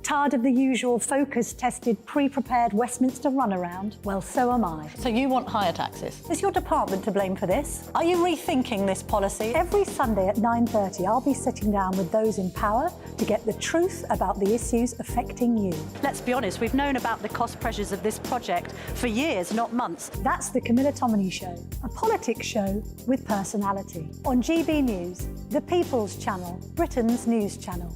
Tired of the usual focus-tested, pre-prepared Westminster runaround? Well, so am I. So you want higher taxes? Is your department to blame for this? Are you rethinking this policy? Every Sunday at 9:30, I'll be sitting down with those in power to get the truth about the issues affecting you. Let's be honest, we've known about the cost pressures of this project for years, not months. That's the Camilla Tominey Show, a politics show with personality. On GB News, the People's Channel, Britain's news channel.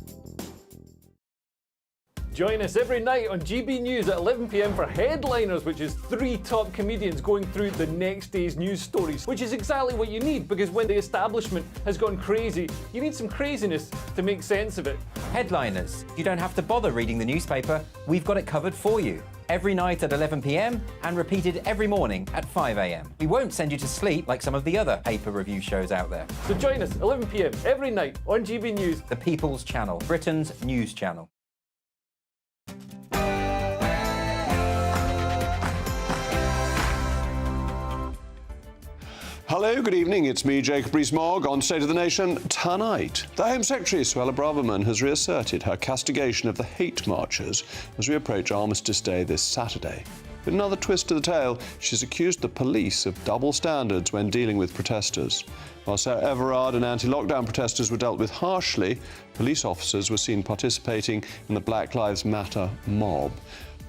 Join us every night on GB News at 11 p.m. for Headliners, which is 3 top comedians going through the next day's news stories, which is exactly what you need, because when the establishment has gone crazy, you need some craziness to make sense of it. Headliners. You don't have to bother reading the newspaper. We've got it covered for you. Every night at 11 p.m. and repeated every morning at 5 a.m. We won't send you to sleep like some of the other paper review shows out there. So join us 11 p.m. every night on GB News. The People's Channel, Britain's news channel. Hello, good evening. It's me, Jacob Rees-Mogg, on State of the Nation tonight. The Home Secretary, Suella Braverman, has reasserted her castigation of the hate marchers as we approach Armistice Day this Saturday. With another twist to the tale, she's accused the police of double standards when dealing with protesters. While Sarah Everard and anti-lockdown protesters were dealt with harshly, police officers were seen participating in the Black Lives Matter mob.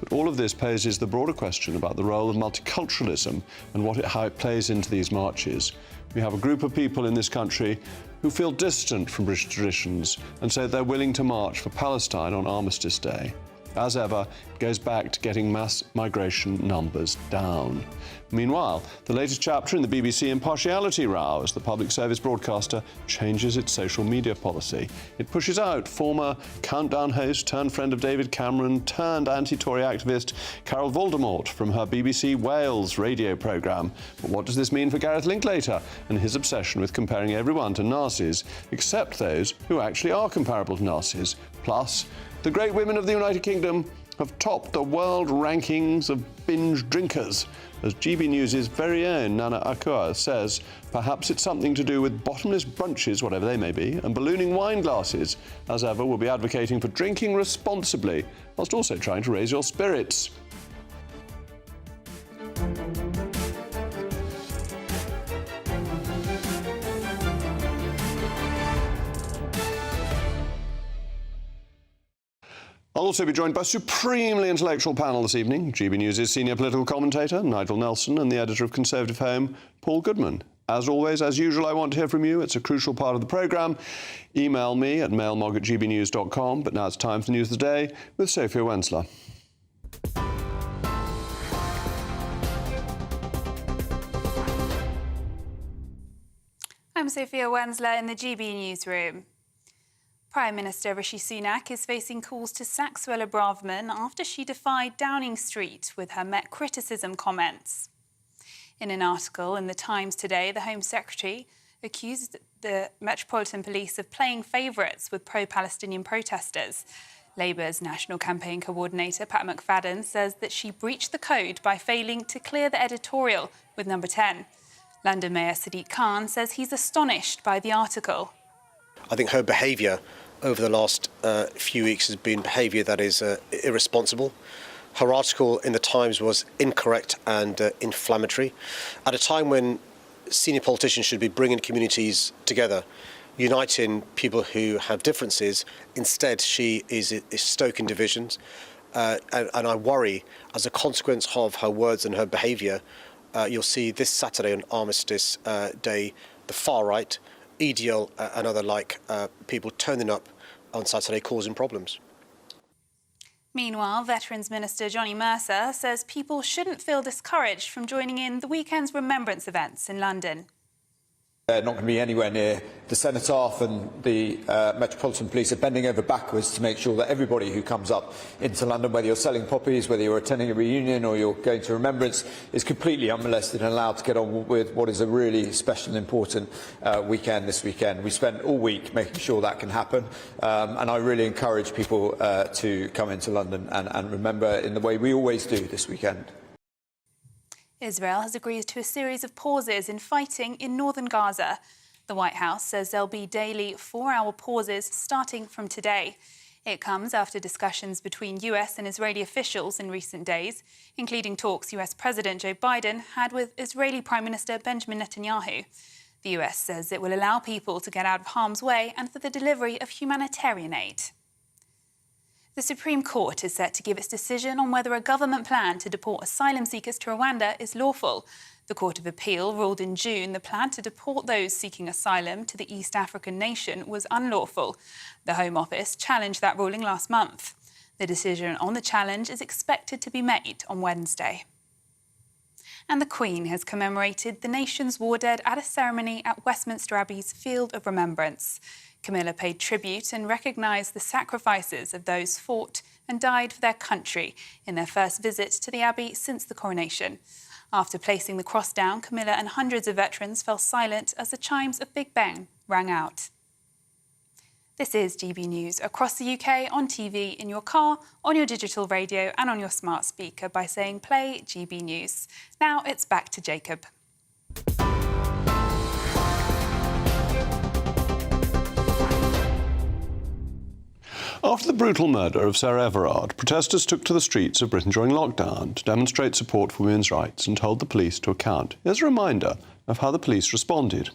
But all of this poses the broader question about the role of multiculturalism and how it plays into these marches. We have a group of people in this country who feel distant from British traditions and say they're willing to march for Palestine on Armistice Day. As ever, it goes back to getting mass migration numbers down. Meanwhile, the latest chapter in the BBC impartiality row as the public service broadcaster changes its social media policy. It pushes out former Countdown host turned friend of David Cameron turned anti-Tory activist Carol Voldemort from her BBC Wales radio programme. But what does this mean for Gareth Linklater and his obsession with comparing everyone to Nazis, except those who actually are comparable to Nazis? Plus, the great women of the United Kingdom have topped the world rankings of binge drinkers. As GB News' very own Nana Akua says, perhaps it's something to do with bottomless brunches, whatever they may be, and ballooning wine glasses. As ever, we'll be advocating for drinking responsibly, whilst also trying to raise your spirits. I'll also be joined by a supremely intellectual panel this evening. GB News' senior political commentator, Nigel Nelson, and the editor of Conservative Home, Paul Goodman. As always, as usual, I want to hear from you. It's a crucial part of the programme. Email me at mailmog@gbnews.com. But now it's time for the News of the Day with Sophia Wensler. I'm Sophia Wensler in the GB newsroom. Prime Minister Rishi Sunak is facing calls to sack Suella Braverman after she defied Downing Street with her Met criticism comments. In an article in The Times today, the Home Secretary accused the Metropolitan Police of playing favourites with pro-Palestinian protesters. Labour's National Campaign Coordinator Pat McFadden says that she breached the code by failing to clear the editorial with Number 10. London Mayor Sadiq Khan says he's astonished by the article. I think her behaviour over the last few weeks has been behaviour that is irresponsible. Her article in The Times was incorrect and inflammatory. At a time when senior politicians should be bringing communities together, uniting people who have differences, instead she is stoking divisions. And I worry, as a consequence of her words and her behaviour, you'll see this Saturday on Armistice Day, the far right, EDL and other people turning up on Saturday causing problems. Meanwhile, Veterans Minister Johnny Mercer says people shouldn't feel discouraged from joining in the weekend's remembrance events in London. They're not going to be anywhere near the Cenotaph, and the Metropolitan Police are bending over backwards to make sure that everybody who comes up into London, whether you're selling poppies, whether you're attending a reunion or you're going to remembrance, is completely unmolested and allowed to get on with what is a really special and important weekend this weekend. We spent all week making sure that can happen, and I really encourage people to come into London and remember in the way we always do this weekend. Israel has agreed to a series of pauses in fighting in northern Gaza. The White House says there'll be daily 4-hour pauses starting from today. It comes after discussions between US and Israeli officials in recent days, including talks US President Joe Biden had with Israeli Prime Minister Benjamin Netanyahu. The US says it will allow people to get out of harm's way and for the delivery of humanitarian aid. The Supreme Court is set to give its decision on whether a government plan to deport asylum seekers to Rwanda is lawful. The Court of Appeal ruled in June the plan to deport those seeking asylum to the East African nation was unlawful. The Home Office challenged that ruling last month. The decision on the challenge is expected to be made on Wednesday. And the Queen has commemorated the nation's war dead at a ceremony at Westminster Abbey's Field of Remembrance. Camilla paid tribute and recognised the sacrifices of those fought and died for their country in their first visit to the Abbey since the coronation. After placing the cross down, Camilla and hundreds of veterans fell silent as the chimes of Big Ben rang out. This is GB News across the UK, on TV, in your car, on your digital radio and on your smart speaker by saying play GB News. Now it's back to Jacob. After the brutal murder of Sarah Everard, protesters took to the streets of Britain during lockdown to demonstrate support for women's rights and hold the police to account. Here's a reminder of how the police responded.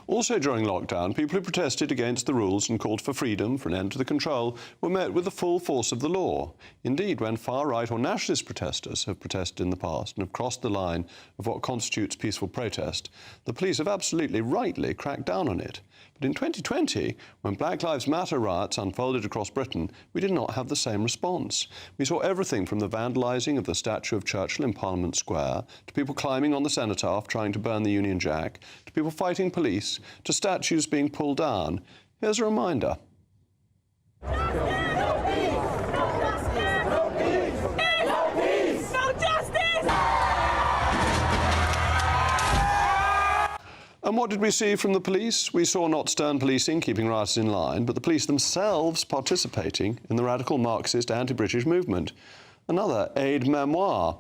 Also during lockdown, people who protested against the rules and called for freedom, for an end to the control, were met with the full force of the law. Indeed, when far-right or nationalist protesters have protested in the past and have crossed the line of what constitutes peaceful protest, the police have absolutely rightly cracked down on it. But in 2020, when Black Lives Matter riots unfolded across Britain, we did not have the same response. We saw everything from the vandalising of the statue of Churchill in Parliament Square, to people climbing on the cenotaph trying to burn the Union Jack, to people fighting police, to statues being pulled down. Here's a reminder. And what did we see from the police? We saw not stern policing keeping rioters in line, but the police themselves participating in the radical Marxist anti-British movement. Another aide memoir.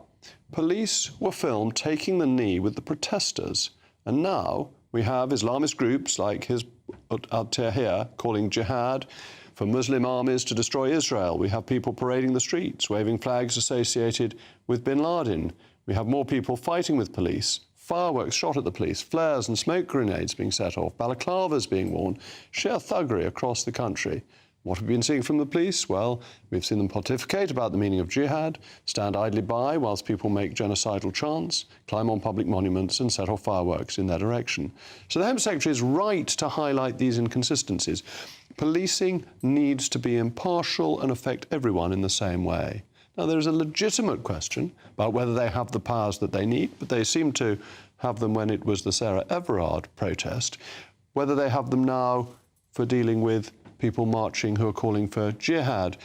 Police were filmed taking the knee with the protesters, and now we have Islamist groups like Hizb-ut-Tahrir calling jihad for Muslim armies to destroy Israel. We have people parading the streets, waving flags associated with bin Laden. We have more people fighting with police, fireworks shot at the police, flares and smoke grenades being set off, balaclavas being worn, sheer thuggery across the country. What have we been seeing from the police? Well, we've seen them pontificate about the meaning of jihad, stand idly by whilst people make genocidal chants, climb on public monuments and set off fireworks in their direction. So the Home Secretary is right to highlight these inconsistencies. Policing needs to be impartial and affect everyone in the same way. Now, there is a legitimate question about whether they have the powers that they need, but they seem to have them when it was the Sarah Everard protest, whether they have them now for dealing with people marching who are calling for jihad,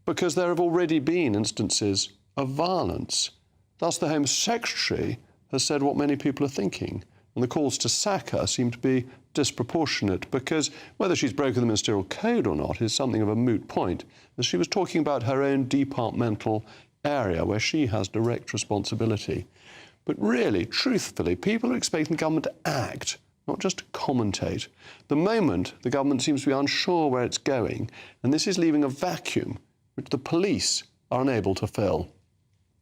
because there have already been instances of violence. Thus, the Home Secretary has said what many people are thinking, and the calls to sack her seem to be disproportionate, because whether she's broken the ministerial code or not is something of a moot point, as she was talking about her own departmental area where she has direct responsibility. But really, truthfully, people are expecting the government to act, not just to commentate. At the moment, the government seems to be unsure where it's going, and this is leaving a vacuum which the police are unable to fill.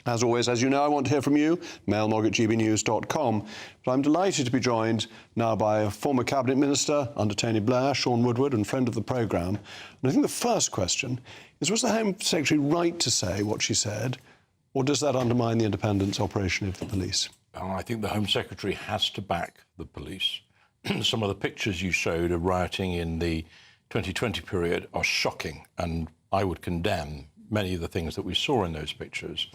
As always, as you know, I want to hear from you, mailmog@gbnews.com. But I'm delighted to be joined now by a former Cabinet Minister under Tony Blair, Sean Woodward, and friend of the programme. And I think the first question is, was the Home Secretary right to say what she said, or does that undermine the independence operation of the police? I think the Home Secretary has to back the police. Some of the pictures you showed of rioting in the 2020 period are shocking, and I would condemn many of the things that we saw in those pictures.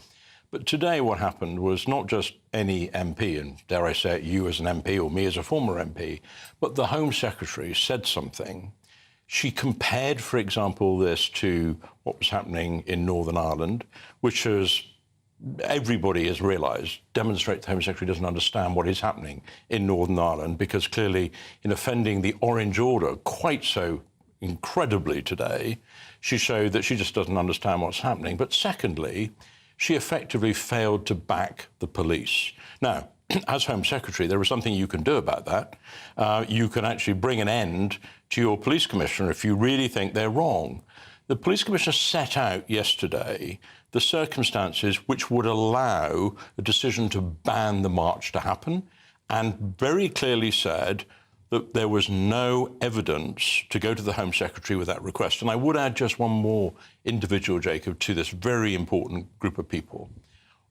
But today what happened was not just any MP, and dare I say it, you as an MP or me as a former MP, but the Home Secretary said something. She compared, for example, this to what was happening in Northern Ireland, which has, everybody has realised, demonstrates the Home Secretary doesn't understand what is happening in Northern Ireland, because clearly in offending the Orange Order quite so incredibly today, she showed that she just doesn't understand what's happening. But secondly, she effectively failed to back the police. Now, as Home Secretary, there is something you can do about that. You can actually bring an end to your police commissioner if you really think they're wrong. The police commissioner set out yesterday the circumstances which would allow a decision to ban the march to happen, and very clearly said that there was no evidence to go to the Home Secretary with that request. And I would add just one more individual, Jacob, to this very important group of people.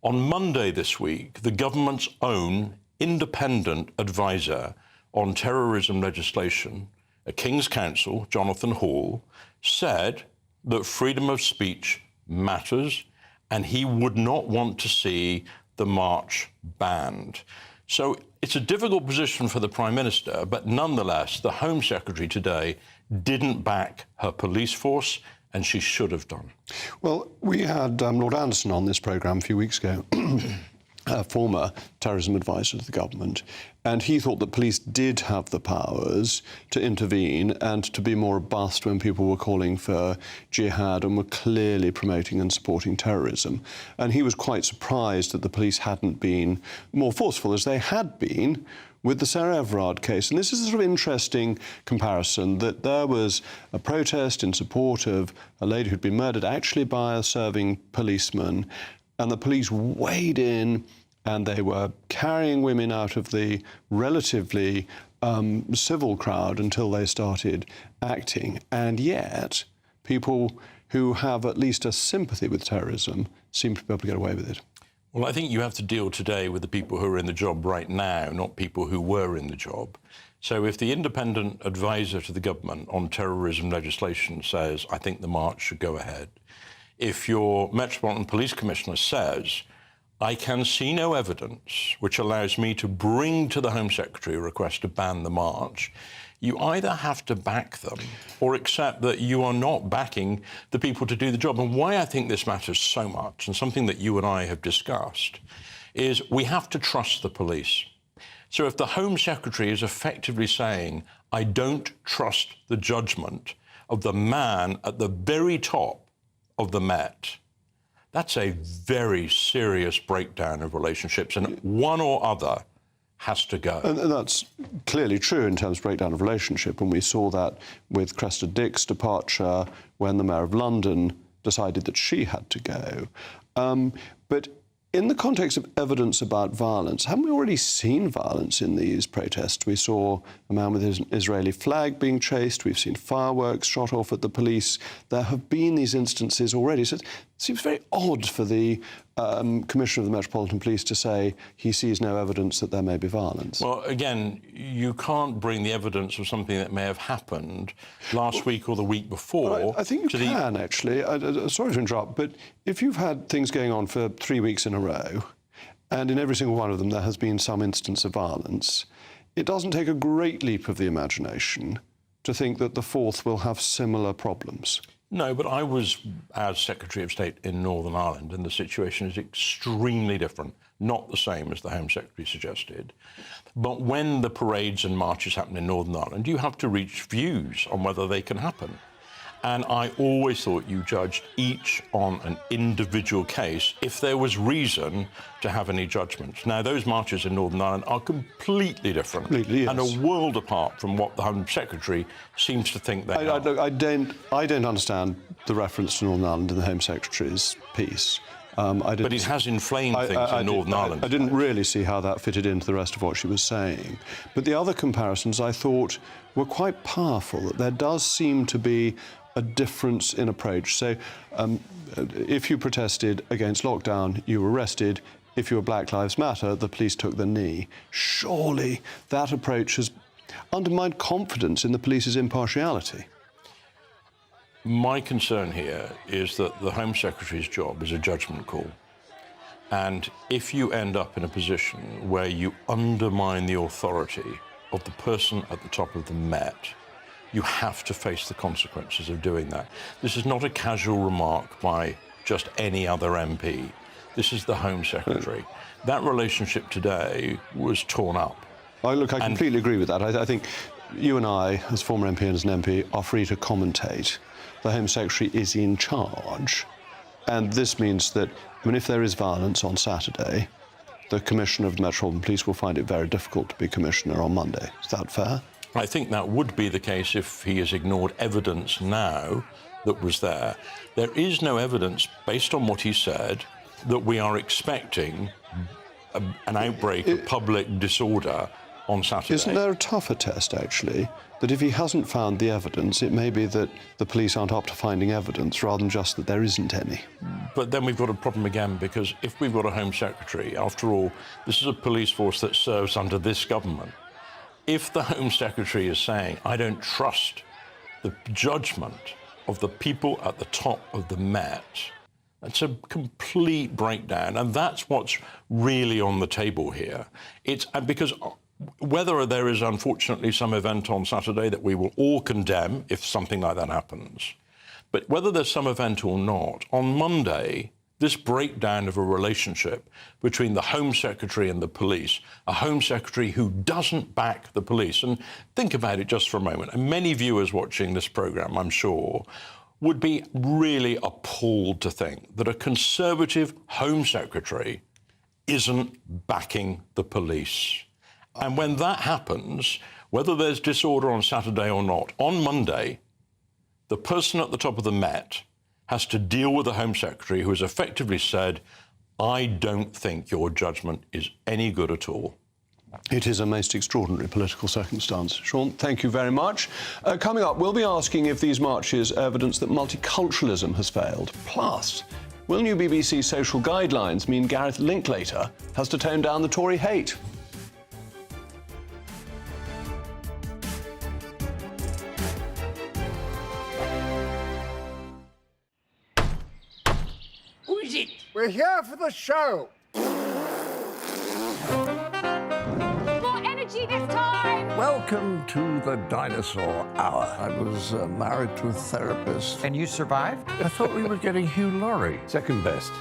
On Monday this week, the government's own independent advisor on terrorism legislation, a King's Counsel, Jonathan Hall, said that freedom of speech matters and he would not want to see the march banned. So it's a difficult position for the Prime Minister, but nonetheless, the Home Secretary today didn't back her police force, and she should have done. Well, we had Lord Anderson on this programme a few weeks ago, a former terrorism advisor to the government, and he thought that police did have the powers to intervene and to be more robust when people were calling for jihad and were clearly promoting and supporting terrorism. And he was quite surprised that the police hadn't been more forceful, as they had been with the Sarah Everard case. And this is a sort of interesting comparison, that there was a protest in support of a lady who'd been murdered actually by a serving policeman, and the police weighed in and they were carrying women out of the relatively civil crowd until they started acting. And yet, people who have at least a sympathy with terrorism seem to be able to get away with it. Well, I think you have to deal today with the people who are in the job right now, not people who were in the job. So if the independent advisor to the government on terrorism legislation says, I think the march should go ahead, if your Metropolitan Police Commissioner says, I can see no evidence which allows me to bring to the Home Secretary a request to ban the march, you either have to back them or accept that you are not backing the people to do the job. And why I think this matters so much, and something that you and I have discussed, is we have to trust the police. So if the Home Secretary is effectively saying, I don't trust the judgment of the man at the very top of the Met, that's a very serious breakdown of relationships, and one or other has to go. And that's clearly true in terms of breakdown of relationship, and we saw that with Cressida Dick's departure when the Mayor of London decided that she had to go. But in the context of evidence about violence, haven't we already seen violence in these protests? We saw a man with an Israeli flag being chased. We've seen fireworks shot off at the police. There have been these instances already. So it seems very odd for the Commissioner of the Metropolitan Police to say he sees no evidence that there may be violence. Well, again, you can't bring the evidence of something that may have happened last week or the week before. I think you can, actually. Sorry to interrupt, but if you've had things going on for 3 weeks in a row, and in every single one of them there has been some instance of violence, it doesn't take a great leap of the imagination to think that the fourth will have similar problems. No, but I was, as Secretary of State in Northern Ireland, and the situation is extremely different, not the same as the Home Secretary suggested. But when the parades and marches happen in Northern Ireland, you have to reach views on whether they can happen. And I always thought you judged each on an individual case if there was reason to have any judgment. Now, those marches in Northern Ireland are completely different and a world apart from what the Home Secretary seems to think they are. Look, I don't understand the reference to Northern Ireland in the Home Secretary's piece. But it has inflamed things in Northern Ireland. I didn't really see how that fitted into the rest of what she was saying. But the other comparisons I thought were quite powerful, that there does seem to be a difference in approach. So if you protested against lockdown, you were arrested. If you were Black Lives Matter, the police took the knee. Surely that approach has undermined confidence in the police's impartiality. My concern here is that the Home Secretary's job is a judgment call. And if you end up in a position where you undermine the authority of the person at the top of the Met, you have to face the consequences of doing that. This is not a casual remark by just any other MP. This is the Home Secretary. That relationship today was torn up. I completely agree with that. I think you and I, as former MP and as an MP, are free to commentate. The Home Secretary is in charge. And this means that I mean, if there is violence on Saturday, the Commissioner of the Metropolitan Police will find it very difficult to be Commissioner on Monday. Is that fair? I think that would be the case if he has ignored evidence now that was there. There is no evidence, based on what he said, that we are expecting an outbreak of public disorder on Saturday. Isn't there a tougher test, actually, that if he hasn't found the evidence, it may be that the police aren't up to finding evidence rather than just that there isn't any? But then we've got a problem again, because if we've got a Home Secretary, after all, this is a police force that serves under this government. If the Home Secretary is saying, I don't trust the judgment of the people at the top of the Met, that's a complete breakdown, and that's what's really on the table here. And because whether there is, unfortunately, some event on Saturday that we will all condemn if something like that happens, but whether there's some event or not, on Monday, this breakdown of a relationship between the Home Secretary and the police, a Home Secretary who doesn't back the police, and think about it just for a moment, and many viewers watching this programme, I'm sure, would be really appalled to think that a Conservative Home Secretary isn't backing the police. And when that happens, whether there's disorder on Saturday or not, on Monday, the person at the top of the Met has to deal with the Home Secretary who has effectively said, I don't think your judgment is any good at all. It is a most extraordinary political circumstance. Sean, thank you very much. Coming up, we'll be asking if these marches are evidence that multiculturalism has failed. Plus, will new BBC social guidelines mean Gareth Linklater has to tone down the Tory hate? Who is it? We're here for the show. This time! Welcome to the Dinosaur Hour. I was married to a therapist. And you survived? I thought we were getting Hugh Laurie. Second best.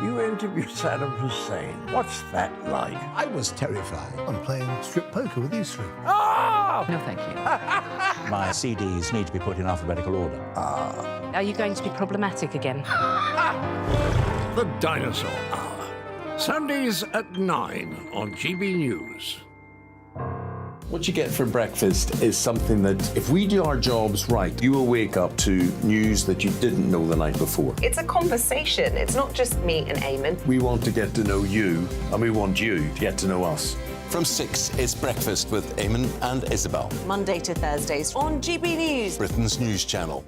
You interviewed Saddam Hussein. What's that like? I was terrified. I'm playing strip poker with these three. Oh! No, thank you. My CDs need to be put in alphabetical order. Are you going to be problematic again? The Dinosaur Hour. Sundays at 9 on GB News. What you get for breakfast is something that, if we do our jobs right, you will wake up to news that you didn't know the night before. It's a conversation. It's not just me and Eamon. We want to get to know you, and we want you to get to know us. From 6, it's Breakfast with Eamon and Isabel. Monday to Thursdays on GB News. Britain's news channel.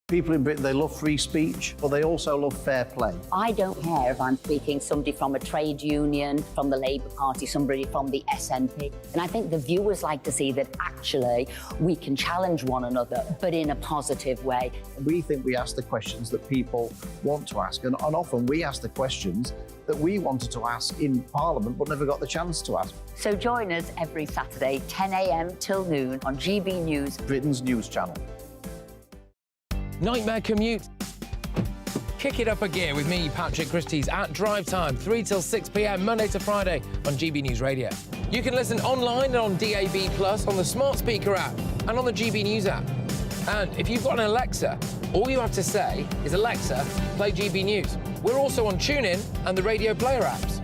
People in Britain, they love free speech, but they also love fair play. I don't care if I'm speaking somebody from a trade union, from the Labour Party, somebody from the SNP. And I think the viewers like to see that actually we can challenge one another, but in a positive way. We think we ask the questions that people want to ask, and often we ask the questions that we wanted to ask in Parliament but never got the chance to ask. So join us every Saturday, 10 a.m. till noon on GB News, Britain's news channel. Nightmare commute. Kick it up a gear with me, Patrick Christie's, at drive time, 3 till 6 p.m, Monday to Friday on GB News Radio. You can listen online and on DAB+, on the smart speaker app, and on the GB News app. And if you've got an Alexa, all you have to say is, Alexa, play GB News. We're also on TuneIn and the Radio Player apps.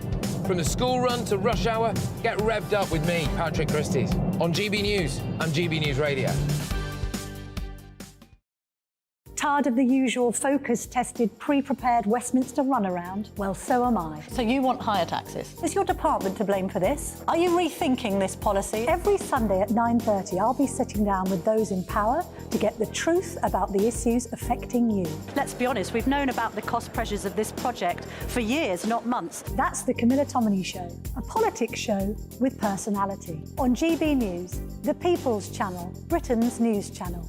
From the school run to rush hour, get revved up with me, Patrick Christie's, on GB News and GB News Radio. Tired of the usual focus-tested, pre-prepared Westminster runaround? Well, so am I. So you want higher taxes? Is your department to blame for this? Are you rethinking this policy? Every Sunday at 9:30, I'll be sitting down with those in power to get the truth about the issues affecting you. Let's be honest, we've known about the cost pressures of this project for years, not months. That's the Camilla Tominey Show, a politics show with personality. On GB News, the People's Channel, Britain's news channel.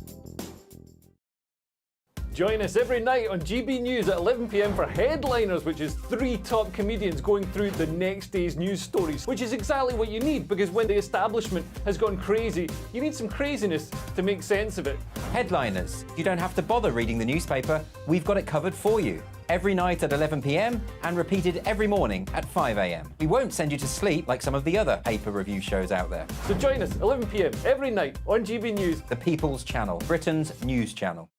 Join us every night on GB News at 11 p.m. for Headliners, which is 3 top comedians going through the next day's news stories, which is exactly what you need, because when the establishment has gone crazy, you need some craziness to make sense of it. Headliners. You don't have to bother reading the newspaper. We've got it covered for you. Every night at 11 p.m. and repeated every morning at 5 a.m. We won't send you to sleep like some of the other paper review shows out there. So join us 11 p.m. every night on GB News. The People's Channel, Britain's news channel.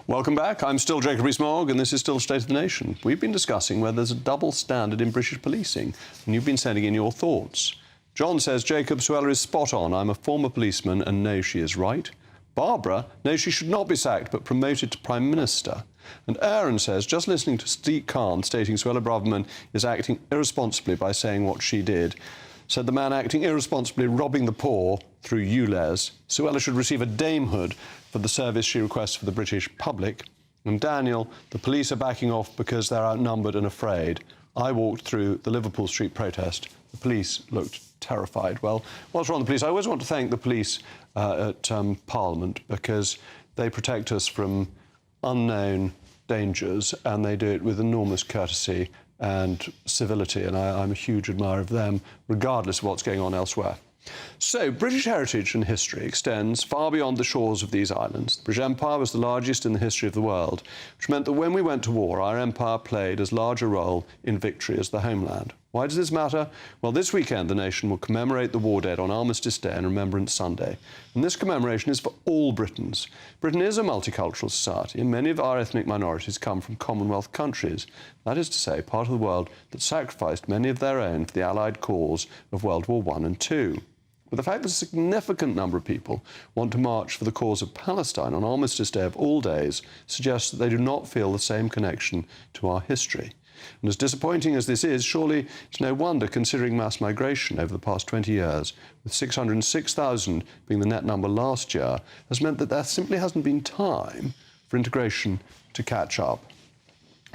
Welcome back. I'm still Jacob Rees-Mogg, and this is still State of the Nation. We've been discussing whether there's a double standard in British policing, and you've been sending in your thoughts. John says, Jacob, Suella is spot on. I'm a former policeman and know she is right. Barbara knows she should not be sacked but promoted to Prime Minister. And Aaron says, just listening to Steve Khan stating Suella Braverman is acting irresponsibly by saying what she did, said the man acting irresponsibly robbing the poor through you, Les. Suella should receive a damehood for the service she requests for the British public. And Daniel, the police are backing off because they're outnumbered and afraid. I walked through the Liverpool Street protest. The police looked terrified. Well, what's wrong with the police? I always want to thank the police at Parliament because they protect us from unknown dangers and they do it with enormous courtesy and civility, and I'm a huge admirer of them, regardless of what's going on elsewhere. So, British heritage and history extends far beyond the shores of these islands. The British Empire was the largest in the history of the world, which meant that when we went to war, our empire played as large a role in victory as the homeland. Why does this matter? Well, this weekend the nation will commemorate the war dead on Armistice Day and Remembrance Sunday. And this commemoration is for all Britons. Britain is a multicultural society, and many of our ethnic minorities come from Commonwealth countries. That is to say, part of the world that sacrificed many of their own for the Allied cause of World War I and II. But the fact that a significant number of people want to march for the cause of Palestine on Armistice Day of all days suggests that they do not feel the same connection to our history. And as disappointing as this is, surely it's no wonder, considering mass migration over the past 20 years, with 606,000 being the net number last year, has meant that there simply hasn't been time for integration to catch up.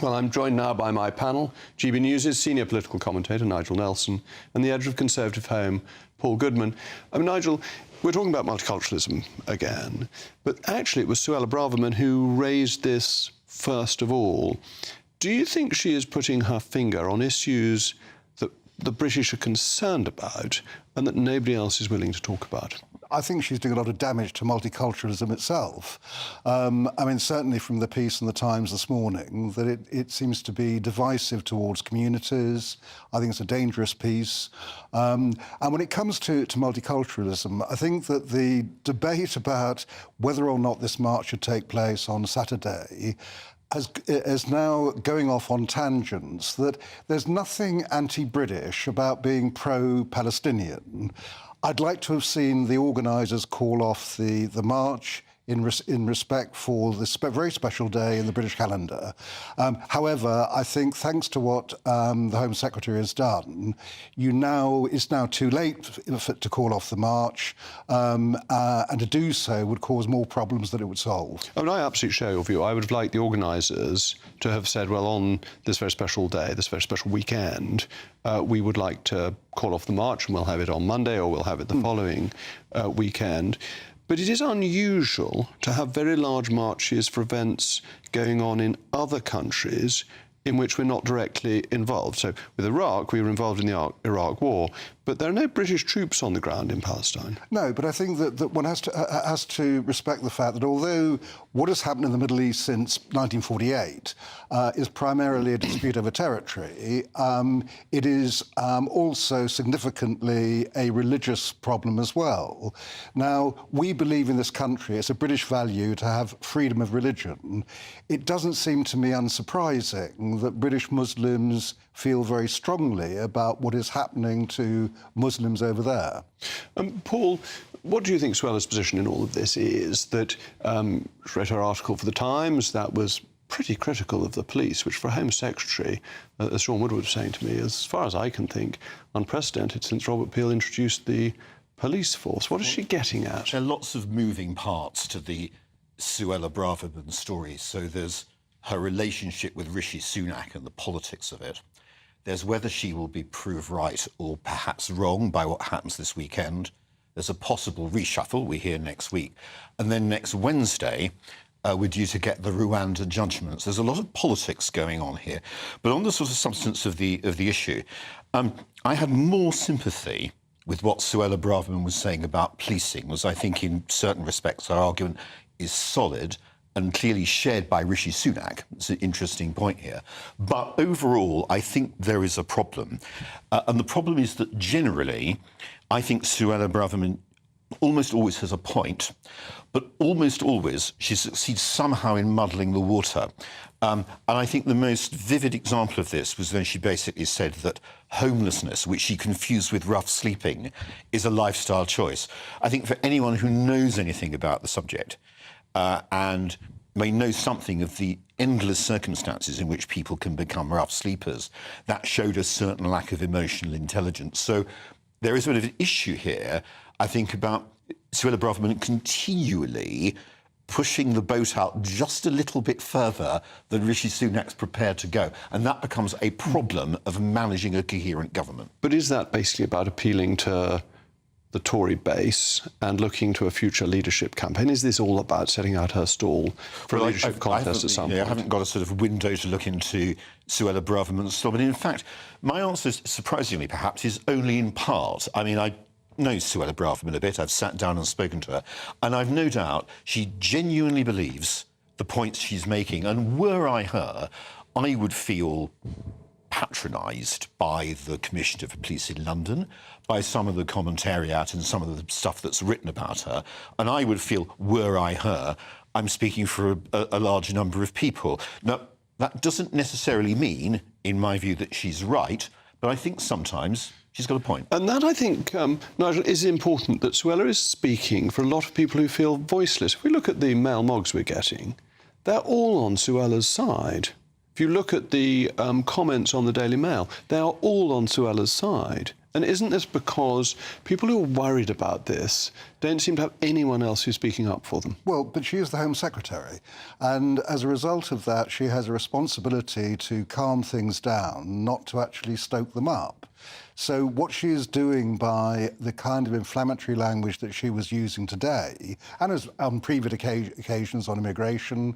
Well, I'm joined now by my panel, GBNews' senior political commentator, Nigel Nelson, and the editor of Conservative Home, Paul Goodman. Nigel, we're talking about multiculturalism again, but actually it was Suella Braverman who raised this first of all. Do you think she is putting her finger on issues that the British are concerned about and that nobody else is willing to talk about? I think she's doing a lot of damage to multiculturalism itself. I mean, certainly from the piece in the Times this morning, that it seems to be divisive towards communities. I think it's a dangerous piece. And when it comes to multiculturalism, I think that the debate about whether or not this march should take place on Saturday is now going off on tangents, that there's nothing anti-British about being pro-Palestinian. I'd like to have seen the organisers call off the march in respect for this very special day in the British calendar. However, I think thanks to what the Home Secretary has done, it's now too late to call off the march, and to do so would cause more problems than it would solve. I mean, I absolutely share your view. I would have liked the organisers to have said, well, on this very special day, this very special weekend, we would like to call off the march and we'll have it on Monday or we'll have it the following weekend. But it is unusual to have very large marches for events going on in other countries in which we're not directly involved. So with Iraq, we were involved in the Iraq War, but there are no British troops on the ground in Palestine. No, but I think that one has to respect the fact that although what has happened in the Middle East since 1948 is primarily a dispute over territory, it is also significantly a religious problem as well. Now, we believe in this country, it's a British value to have freedom of religion. It doesn't seem to me unsurprising that British Muslims feel very strongly about what is happening to Muslims over there. Paul, what do you think Suella's position in all of this is? That read her article for The Times, that was pretty critical of the police, which for a Home Secretary, as Sean Woodward was saying to me, as far as I can think, unprecedented since Robert Peel introduced the police force. What is she getting at? There are lots of moving parts to the Suella Braverman story. So there's her relationship with Rishi Sunak and the politics of it. There's whether she will be proved right or perhaps wrong by what happens this weekend. There's a possible reshuffle, we hear next week. And then next Wednesday, we're due to get the Rwanda judgments. There's a lot of politics going on here. But on the sort of substance of the issue, I had more sympathy with what Suella Braverman was saying about policing, was I think in certain respects our argument is solid and clearly shared by Rishi Sunak. It's an interesting point here. But overall, I think there is a problem. And the problem is that generally, I think Suella Braverman almost always has a point, but almost always she succeeds somehow in muddling the water. And I think the most vivid example of this was when she basically said that homelessness, which she confused with rough sleeping, is a lifestyle choice. I think for anyone who knows anything about the subject and may know something of the endless circumstances in which people can become rough sleepers, that showed a certain lack of emotional intelligence. So there is a bit of an issue here, I think, about Suella Braverman continually pushing the boat out just a little bit further than Rishi Sunak's prepared to go. And that becomes a problem of managing a coherent government. But is that basically about appealing to the Tory base and looking to a future leadership campaign? Is this all about setting out her stall for a leadership contest at some point? I haven't got a sort of window to look into Suella Braverman's stall. But in fact, my answer, surprisingly perhaps, is only in part. I mean, I know Suella Braverman a bit. I've sat down and spoken to her. And I've no doubt she genuinely believes the points she's making. And were I her, I would feel patronised by the Commissioner for Police in London, by some of the commentariat and some of the stuff that's written about her. And I would feel, were I her, I'm speaking for a large number of people. Now, that doesn't necessarily mean, in my view, that she's right, but I think sometimes she's got a point. And that, I think, Nigel, is important, that Suella is speaking for a lot of people who feel voiceless. If we look at the mail mogs we're getting, they're all on Suella's side. If you look at the comments on the Daily Mail, they are all on Suella's side. And isn't this because people who are worried about this don't seem to have anyone else who's speaking up for them? Well, but she is the Home Secretary, and as a result of that, she has a responsibility to calm things down, not to actually stoke them up. So what she is doing by the kind of inflammatory language that she was using today, and as on previous occasions on immigration,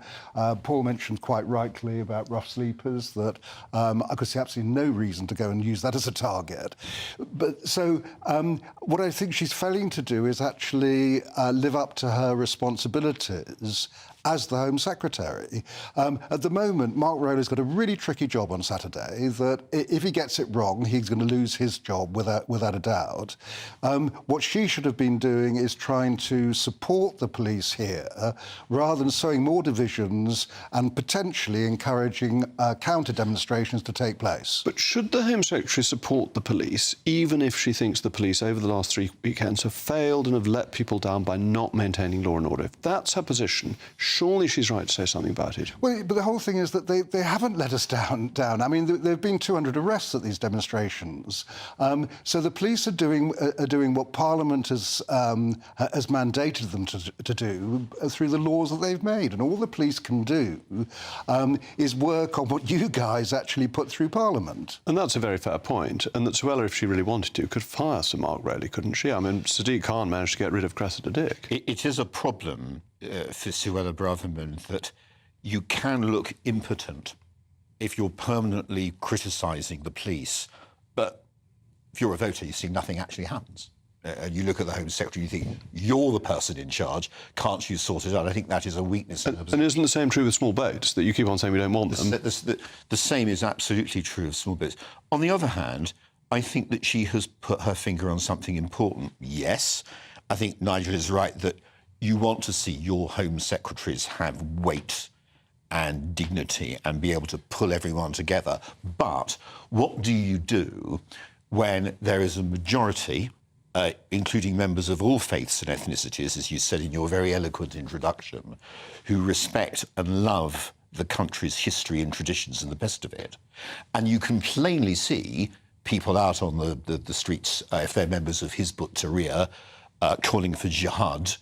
Paul mentioned quite rightly about rough sleepers, that I could see absolutely no reason to go and use that as a target. But so what I think she's failing to do is actually live up to her responsibilities as the Home Secretary. At the moment, Mark Rowley's got a really tricky job on Saturday, that if he gets it wrong, he's going to lose his job without a doubt. What she should have been doing is trying to support the police here, rather than sowing more divisions and potentially encouraging counter-demonstrations to take place. But should the Home Secretary support the police, even if she thinks the police over the last 3 weekends have failed and have let people down by not maintaining law and order? If that's her position, surely she's right to say something about it. Well, but the whole thing is that they haven't let us down. I mean, there have been 200 arrests at these demonstrations. So the police are doing what Parliament has mandated them to do through the laws that they've made. And all the police can do is work on what you guys actually put through Parliament. And that's a very fair point. And that Suella, if she really wanted to, could fire Sir Mark Rowley, couldn't she? I mean, Sadiq Khan managed to get rid of Cressida Dick. It is a problem for Suella Braverman that you can look impotent if you're permanently criticising the police, but if you're a voter, you see nothing actually happens. And you look at the Home Secretary, you think, you're the person in charge, can't you sort it out? I think that is a weakness. And isn't the same true with small boats, that you keep on saying we don't want them? The same is absolutely true of small boats. On the other hand, I think that she has put her finger on something important. Yes, I think Nigel is right that you want to see your Home Secretaries have weight and dignity and be able to pull everyone together. But what do you do when there is a majority, including members of all faiths and ethnicities, as you said in your very eloquent introduction, who respect and love the country's history and traditions and the best of it? And you can plainly see people out on the streets, if they're members of Hizb ut-Tahrir, calling for jihad,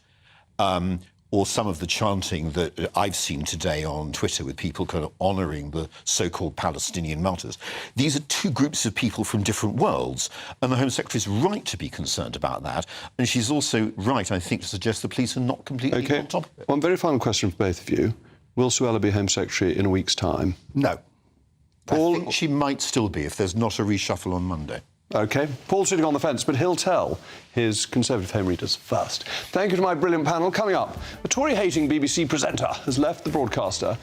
or some of the chanting that I've seen today on Twitter with people kind of honouring the so-called Palestinian martyrs. These are two groups of people from different worlds, and the Home Secretary's right to be concerned about that, and she's also right, I think, to suggest the police are not completely on top of it. One very final question for both of you. Will Suella be Home Secretary in a week's time? No. Paul, I think she might still be if there's not a reshuffle on Monday. OK. Paul's sitting on the fence, but he'll tell his Conservative Home readers first. Thank you to my brilliant panel. Coming up, a Tory-hating BBC presenter has left the broadcaster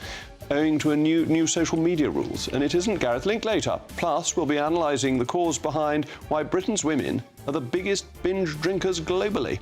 owing to a new social media rules, and it isn't Gareth Linklater. Plus, we'll be analysing the cause behind why Britain's women are the biggest binge drinkers globally.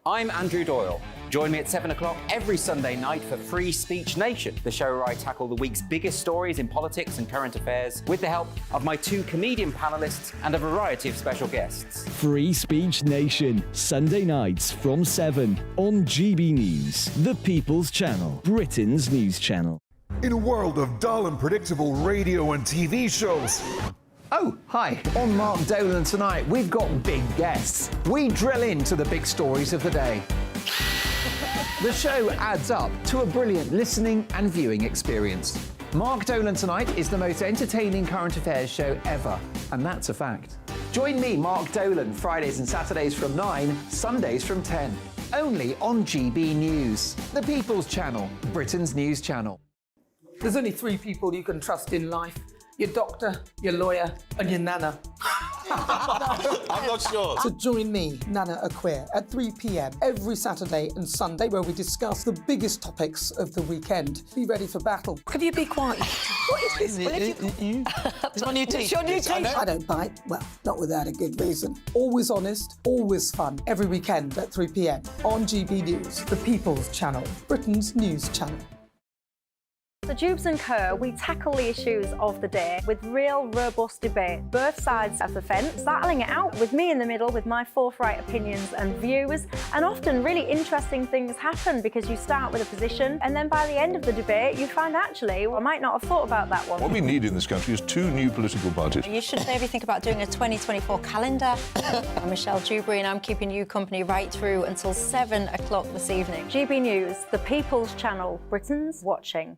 I'm Andrew Doyle. Join me at 7 o'clock every Sunday night for Free Speech Nation, the show where I tackle the week's biggest stories in politics and current affairs with the help of my 2 comedian panellists and a variety of special guests. Free Speech Nation, Sunday nights from 7 on GB News, the People's Channel, Britain's news channel. In a world of dull and predictable radio and TV shows. Oh, hi. On Mark Dolan tonight, we've got big guests. We drill into the big stories of the day. The show adds up to a brilliant listening and viewing experience. Mark Dolan Tonight is the most entertaining current affairs show ever, and that's a fact. Join me, Mark Dolan, Fridays and Saturdays from 9, Sundays from 10. Only on GB News, the People's Channel, Britain's news channel. There's only 3 people you can trust in life. Your doctor, your lawyer, and your nana. I'm not sure. So join me, Nana Aquare, at 3 p.m. every Saturday and Sunday, where we discuss the biggest topics of the weekend. Be ready for battle. Could you be quiet? What is this? It's my new teeth. It's your new teeth. I don't bite. Well, not without a good reason. Always honest, always fun. Every weekend at 3 p.m. on GB News, the People's Channel, Britain's news channel. The Jubes and Kerr, we tackle the issues of the day with real, robust debate, both sides of the fence, battling it out with me in the middle with my forthright opinions and views. And often really interesting things happen because you start with a position and then by the end of the debate you find actually, well, I might not have thought about that one. What we need in this country is 2 new political parties. You should maybe think about doing a 2024 calendar. I'm Michelle Dewberry and I'm keeping you company right through until 7 o'clock this evening. GB News, the People's Channel, Britain's watching.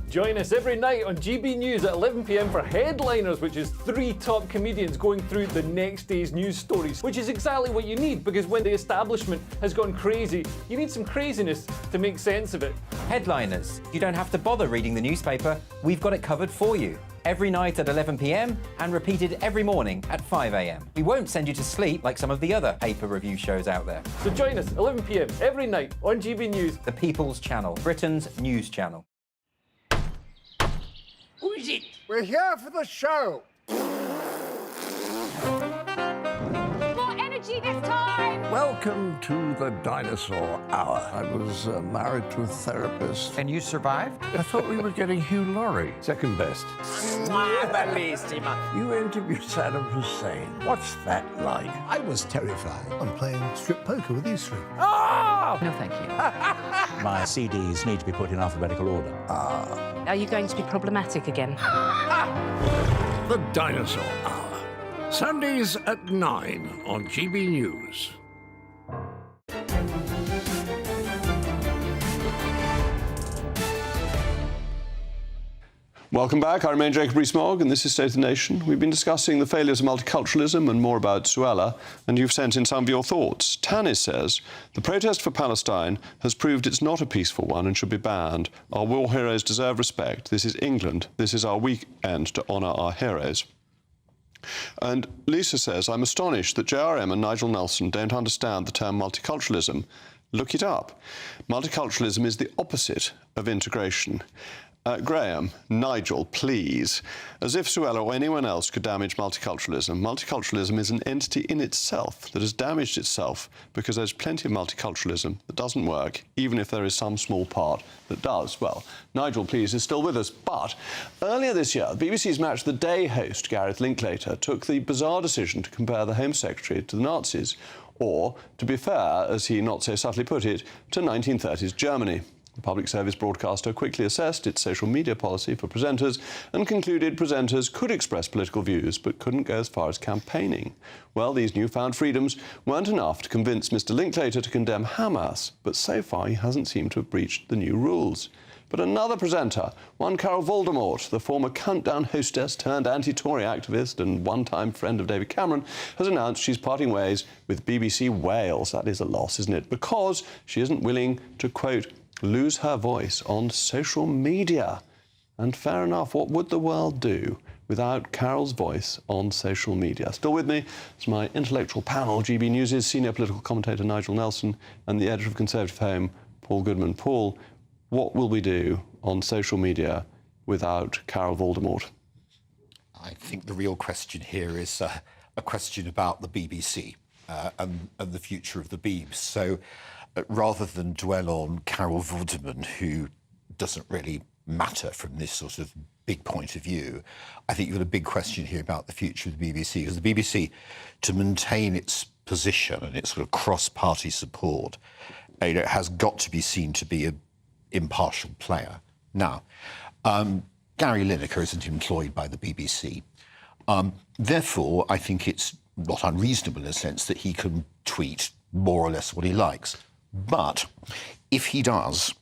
Join us every night on GB News at 11 p.m. for Headliners, which is 3 top comedians going through the next day's news stories, which is exactly what you need, because when the establishment has gone crazy, you need some craziness to make sense of it. Headliners. You don't have to bother reading the newspaper. We've got it covered for you. Every night at 11 p.m. and repeated every morning at 5 a.m. We won't send you to sleep like some of the other paper review shows out there. So join us 11 p.m. every night on GB News, the People's Channel, Britain's news channel. Who is it? We're here for the show. More energy this time! Welcome to the dinosaur hour. I was married to a therapist. And you survived? I thought we were getting Hugh Laurie. Second best. You interviewed Saddam Hussein. What's that like? I was terrified. I'm playing strip poker with you 3. Oh! No, thank you. My CDs need to be put in alphabetical order. Are you going to be problematic again? The Dinosaur Hour. Sundays at 9 on GB News. Welcome back. I remain Jacob Rees-Mogg, and this is State of the Nation. We've been discussing the failures of multiculturalism and more about Suella, and you've sent in some of your thoughts. Tanis says, the protest for Palestine has proved it's not a peaceful one and should be banned. Our war heroes deserve respect. This is England. This is our weekend to honour our heroes. And Lisa says, I'm astonished that JRM and Nigel Nelson don't understand the term multiculturalism. Look it up. Multiculturalism is the opposite of integration. Graham, Nigel, please. As if Suella or anyone else could damage multiculturalism. Multiculturalism is an entity in itself that has damaged itself because there's plenty of multiculturalism that doesn't work, even if there is some small part that does. Well, Nigel, please, is still with us. But earlier this year, BBC's Match of the Day host, Gareth Linklater, took the bizarre decision to compare the Home Secretary to the Nazis, or, to be fair, as he not so subtly put it, to 1930s Germany. The public service broadcaster quickly assessed its social media policy for presenters and concluded presenters could express political views but couldn't go as far as campaigning. Well, these newfound freedoms weren't enough to convince Mr. Linklater to condemn Hamas, but so far he hasn't seemed to have breached the new rules. But another presenter, one Carol Voldemort, the former Countdown hostess turned anti-Tory activist and one-time friend of David Cameron, has announced she's parting ways with BBC Wales. That is a loss, isn't it? Because she isn't willing to, quote, lose her voice on social media. And fair enough, what would the world do without Carol's voice on social media? Still with me is my intellectual panel, GB News' senior political commentator Nigel Nelson and the editor of Conservative Home, Paul Goodman. Paul, what will we do on social media without Carol Voldemort? I think the real question here is a question about the BBC. and the future of the Beebs. So rather than dwell on Carol Vorderman, who doesn't really matter from this sort of big point of view, I think you've got a big question here about the future of the BBC, because the BBC, to maintain its position and its sort of cross-party support, has got to be seen to be an impartial player. Now, Gary Lineker isn't employed by the BBC. Therefore, I think it's not unreasonable in a sense that he can tweet more or less what he likes. But if he does,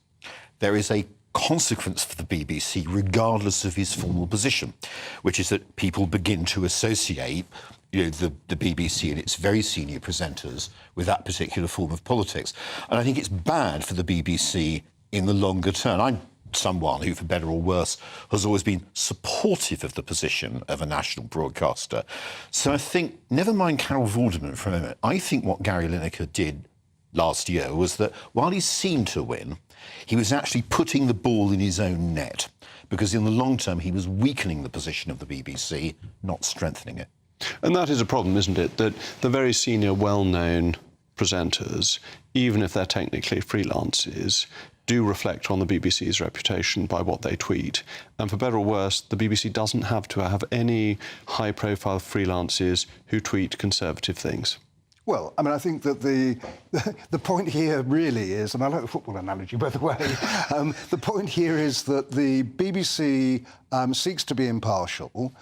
there is a consequence for the BBC regardless of his formal position, which is that people begin to associate the BBC and its very senior presenters with that particular form of politics. And I think it's bad for the BBC in the longer term. I'm someone who, for better or worse, has always been supportive of the position of a national broadcaster. So I think, never mind Carol Vorderman for a moment, I think what Gary Lineker did last year was that while he seemed to win, he was actually putting the ball in his own net, because in the long term he was weakening the position of the BBC, not strengthening it. And that is a problem, isn't it? That the very senior, well-known presenters, even if they're technically freelances, do reflect on the BBC's reputation by what they tweet. And for better or worse, the BBC doesn't have to have any high-profile freelances who tweet conservative things. Well, I mean, I think that the point here really is, and I like the football analogy, by the way, the point here is that the BBC seeks to be impartial.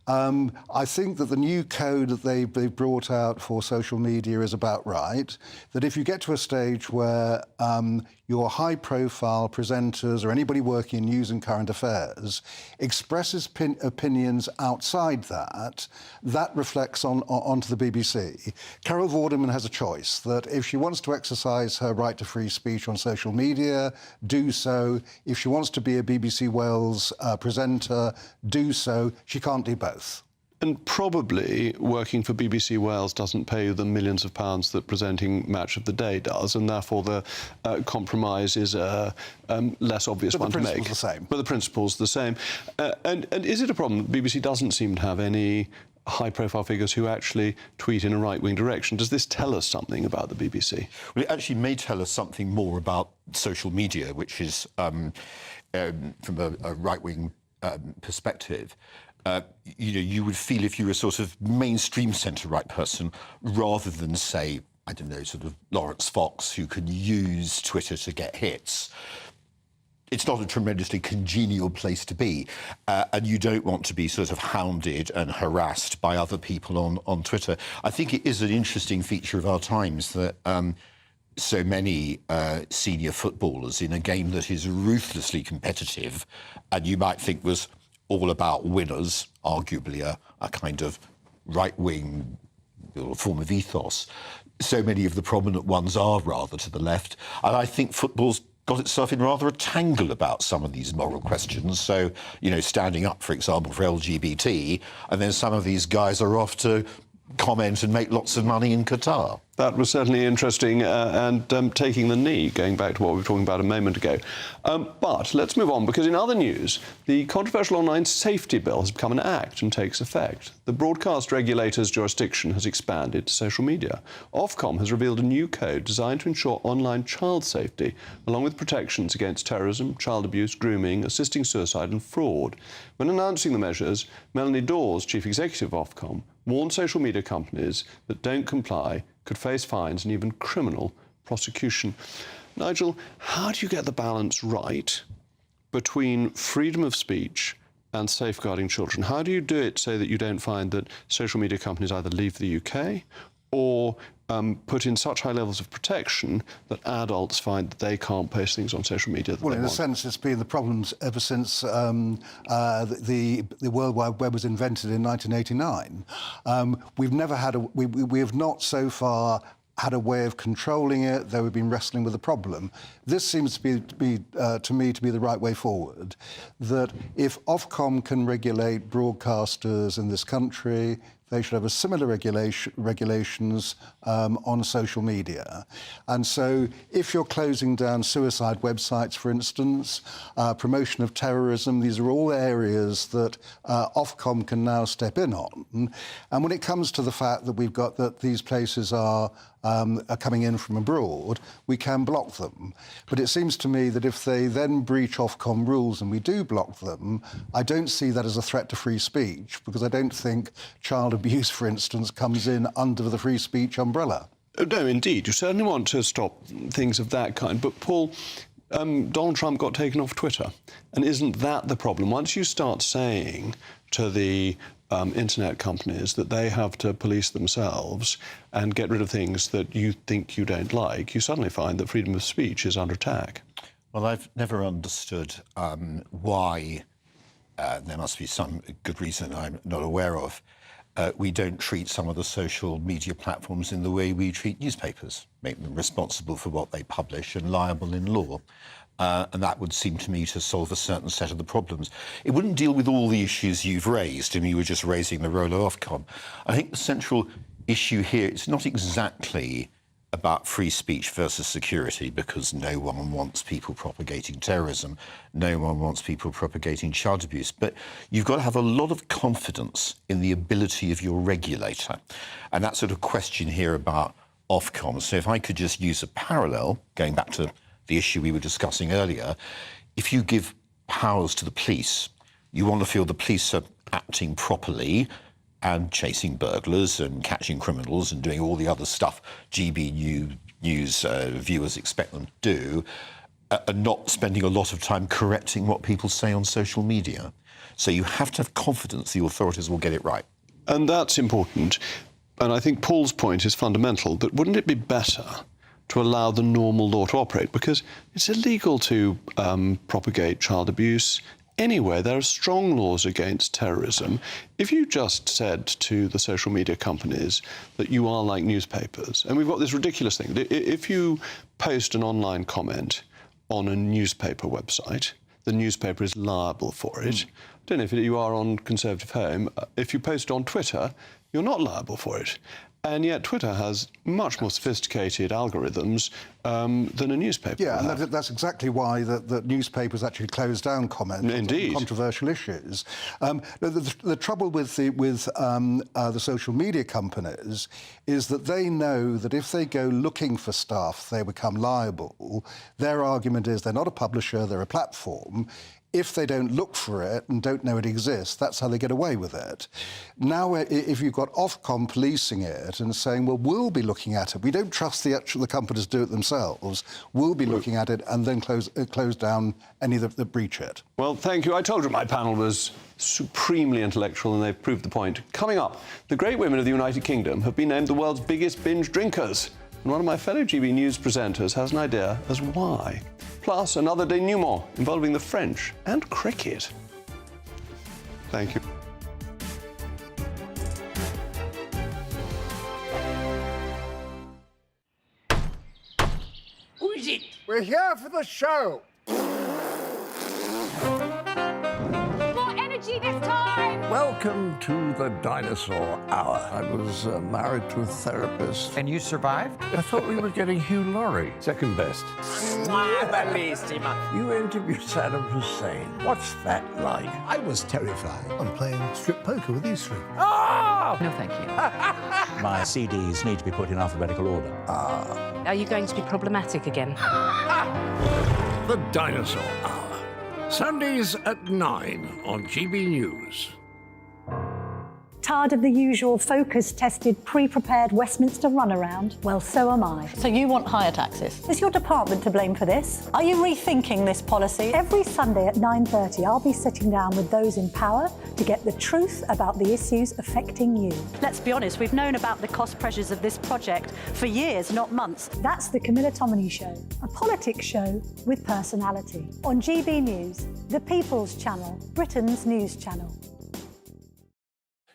I think that the new code that they've brought out for social media is about right, that if you get to a stage where your high-profile presenters or anybody working in news and current affairs expresses opinions outside that, that reflects onto the BBC. Carol Vorderman has a choice, that if she wants to exercise her right to free speech on social media, do so. If she wants to be a BBC Wales presenter, do so. She can't do both. And probably working for BBC Wales doesn't pay you the millions of pounds that presenting Match of the Day does, and therefore the compromise is a less obvious one to make. But the principle's the same. But the principle's the same. And is it a problem that the BBC doesn't seem to have any high-profile figures who actually tweet in a right-wing direction? Does this tell us something about the BBC? Well, it actually may tell us something more about social media, which is, from a right-wing perspective, you would feel if you were a sort of mainstream centre-right person, rather than, say, I don't know, sort of Lawrence Fox, who can use Twitter to get hits. It's not a tremendously congenial place to be, and you don't want to be sort of hounded and harassed by other people on Twitter. I think it is an interesting feature of our times that so many senior footballers in a game that is ruthlessly competitive, and you might think was all about winners, arguably a kind of right-wing form of ethos. So many of the prominent ones are rather to the left, and I think football's got itself in rather a tangle about some of these moral questions. So, standing up, for example, for LGBT, and then some of these guys are off to comment and make lots of money in Qatar. That was certainly interesting and taking the knee, going back to what we were talking about a moment ago. But let's move on, because in other news, the controversial online safety bill has become an act and takes effect. The broadcast regulator's jurisdiction has expanded to social media. Ofcom has revealed a new code designed to ensure online child safety, along with protections against terrorism, child abuse, grooming, assisting suicide and fraud. When announcing the measures, Melanie Dawes, Chief Executive of Ofcom, warned social media companies that don't comply could face fines and even criminal prosecution. Nigel, how do you get the balance right between freedom of speech and safeguarding children? How do you do it so that you don't find that social media companies either leave the UK or put in such high levels of protection that adults find that they can't post things on social media that well, they in want? a sense, it's been the problems ever since the World Wide Web was invented in 1989. We've never had we have not so far had a way of controlling it, though we've been wrestling with the problem. This seems to me to be the right way forward, that if Ofcom can regulate broadcasters in this country, they should have a similar regulations on social media. And so if you're closing down suicide websites, for instance, promotion of terrorism, these are all areas that Ofcom can now step in on. And when it comes to the fact that we've got that these places are coming in from abroad, we can block them. But it seems to me that if they then breach Ofcom rules and we do block them, I don't see that as a threat to free speech, because I don't think child abuse, for instance, comes in under the free speech umbrella. No, indeed. You certainly want to stop things of that kind. But, Paul, Donald Trump got taken off Twitter. And isn't that the problem? Once you start saying to the internet companies that they have to police themselves and get rid of things that you think you don't like, you suddenly find that freedom of speech is under attack. Well, I've never understood why, there must be some good reason I'm not aware of, we don't treat some of the social media platforms in the way we treat newspapers, make them responsible for what they publish and liable in law. And that would seem to me to solve a certain set of the problems. It wouldn't deal with all the issues you've raised, and you were just raising the role of Ofcom. I think the central issue here is not exactly about free speech versus security, because no one wants people propagating terrorism, no one wants people propagating child abuse, but you've got to have a lot of confidence in the ability of your regulator. And that sort of question here about Ofcom. So if I could just use a parallel, going back to the issue we were discussing earlier, if you give powers to the police, you want to feel the police are acting properly and chasing burglars and catching criminals and doing all the other stuff GBNews viewers expect them to do, and not spending a lot of time correcting what people say on social media. So you have to have confidence the authorities will get it right. And that's important. And I think Paul's point is fundamental, that wouldn't it be better to allow the normal law to operate? Because it's illegal to propagate child abuse anywhere. There are strong laws against terrorism. If you just said to the social media companies that you are like newspapers, and we've got this ridiculous thing, that if you post an online comment on a newspaper website, the newspaper is liable for it. I don't know if you are on Conservative Home. If you post on Twitter, you're not liable for it. And yet Twitter has much more sophisticated algorithms than a newspaper. Yeah, and that's exactly why the newspapers actually close down comments on controversial issues. The trouble with the social media companies is that they know that if they go looking for stuff, they become liable. Their argument is they're not a publisher, they're a platform. If they don't look for it and don't know it exists, that's how they get away with it. Now, if you've got Ofcom policing it and saying, well, we'll be looking at it, we don't trust the companies do it themselves, we'll be looking at it and then close down any that breach it. Well, thank you. I told you my panel was supremely intellectual, and they've proved the point. Coming up, the great women of the United Kingdom have been named the world's biggest binge drinkers. And one of my fellow GB News presenters has an idea as why. Plus, another denouement involving the French and cricket. Thank you. Who is it? We're here for the show. More energy this time! Welcome to the Dinosaur Hour. I was married to a therapist. And you survived? I thought we were getting Hugh Laurie. Second best. You interviewed Saddam Hussein. What's that like? I was terrified. I'm playing strip poker with these three. Oh! No, thank you. My CDs need to be put in alphabetical order. Are you going to be problematic again? The Dinosaur Hour. Sundays at 9 on GB News. Tired of the usual focus-tested, pre-prepared Westminster runaround? Well, so am I. So you want higher taxes? Is your department to blame for this? Are you rethinking this policy? Every Sunday at 9:30, I'll be sitting down with those in power to get the truth about the issues affecting you. Let's be honest, we've known about the cost pressures of this project for years, not months. That's the Camilla Tominey Show, a politics show with personality. On GB News, the People's Channel, Britain's news channel.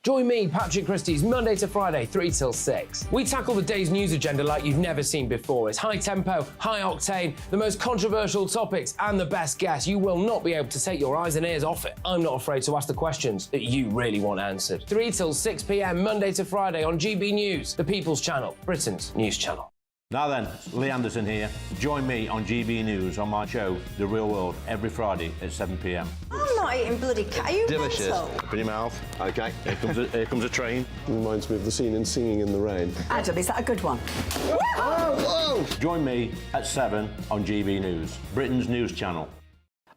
Join me, Patrick Christie's, Monday to Friday, 3 till 6. We tackle the day's news agenda like you've never seen before. It's high tempo, high octane, the most controversial topics and the best guests. You will not be able to take your eyes and ears off it. I'm not afraid to ask the questions that you really want answered. 3 till 6 p.m, Monday to Friday on GB News, the People's Channel, Britain's news channel. Now then, Lee Anderson here. Join me on GB News on my show, The Real World, every Friday at 7 p.m. I'm not eating bloody cat. Are you Delicious. mental? Put in your mouth. OK. Here comes a train. Reminds me of the scene in Singing in the Rain. Adam, is that a good one? Whoa! Join me at 7 on GB News, Britain's news channel.